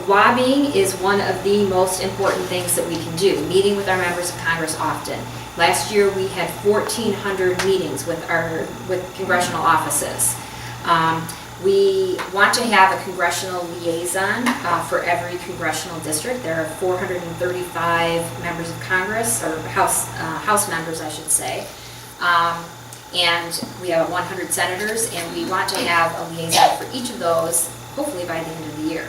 Lobbying is one of the most important things that we can do, meeting with our members of Congress often. Last year we had 1,400 meetings with congressional offices. We want to have a congressional liaison for every congressional district. There are 435 members of Congress, or House members, I should say. And we have 100 senators, and we want to have a liaison for each of those, hopefully by the end of the year.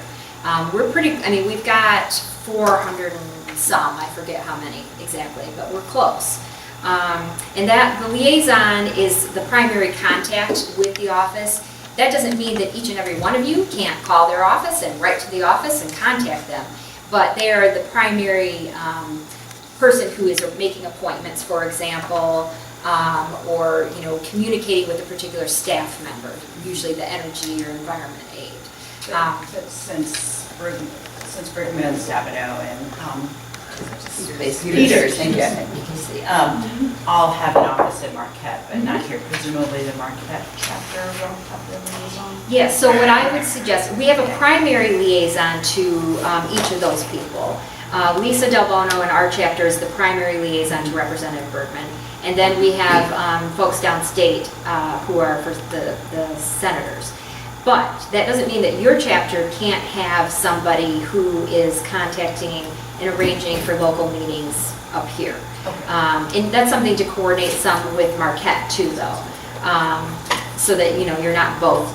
We've got 400 and some, I forget how many exactly, but we're close. And that the liaison is the primary contact with the office. That doesn't mean that each and every one of you can't call their office and write to the office and contact them, but they are the primary person who is making appointments, for example, or communicating with a particular staff member, usually the energy or environment aide. Since Brigham Stabenow and Peters, thank you. All have an office at Marquette, but not here. Presumably the Marquette chapter will have the liaison. Yes, so what I would suggest, we have a primary liaison to each of those people. Lisa Del Bono in our chapter is the primary liaison to Representative Bergman. And then we have folks downstate who are for the senators. But that doesn't mean that your chapter can't have somebody who is contacting and arranging for local meetings up here. Okay. And that's something to coordinate some with Marquette too, though, so that you're not both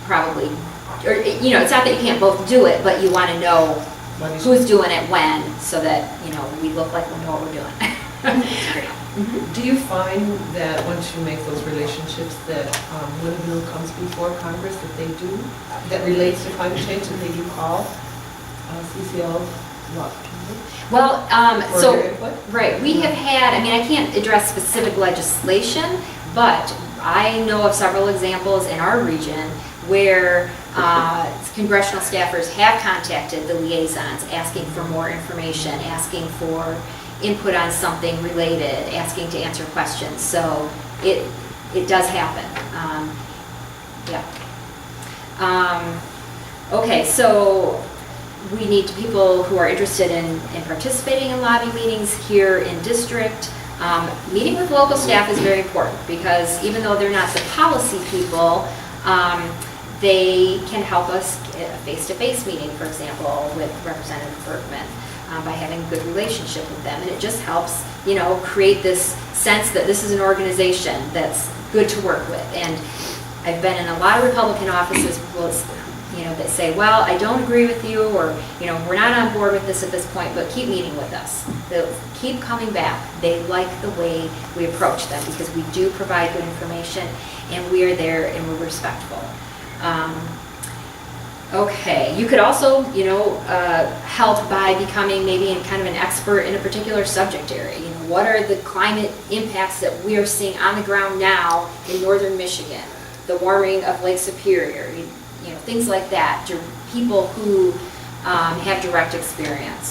probably, or it's not that you can't both do it, but you want to know who's doing it when, so that we look like we know what we're doing. That's great. Do you find that once you make those relationships that when a bill comes before Congress that relates to climate change, that they do call CCL? Well, Right. We have had, I can't address specific legislation, but I know of several examples in our region where congressional staffers have contacted the liaisons asking for more information, asking for input on something related, asking to answer questions. So it does happen. Okay, so we need people who are interested in participating in lobby meetings here in district. Meeting with local staff is very important because even though they're not the policy people, they can help us get a face-to-face meeting, for example, with Representative Bergman. By having a good relationship with them, and it just helps create this sense that this is an organization that's good to work with. And I've been in a lot of Republican offices that say, well, I don't agree with you, or we're not on board with this at this point, but keep meeting with us. They'll keep coming back. They like the way we approach them because we do provide good information, and we are there and we're respectful. Okay, you could also, help by becoming maybe kind of an expert in a particular subject area. What are the climate impacts that we are seeing on the ground now in northern Michigan? The warming of Lake Superior, things like that. People who have direct experience.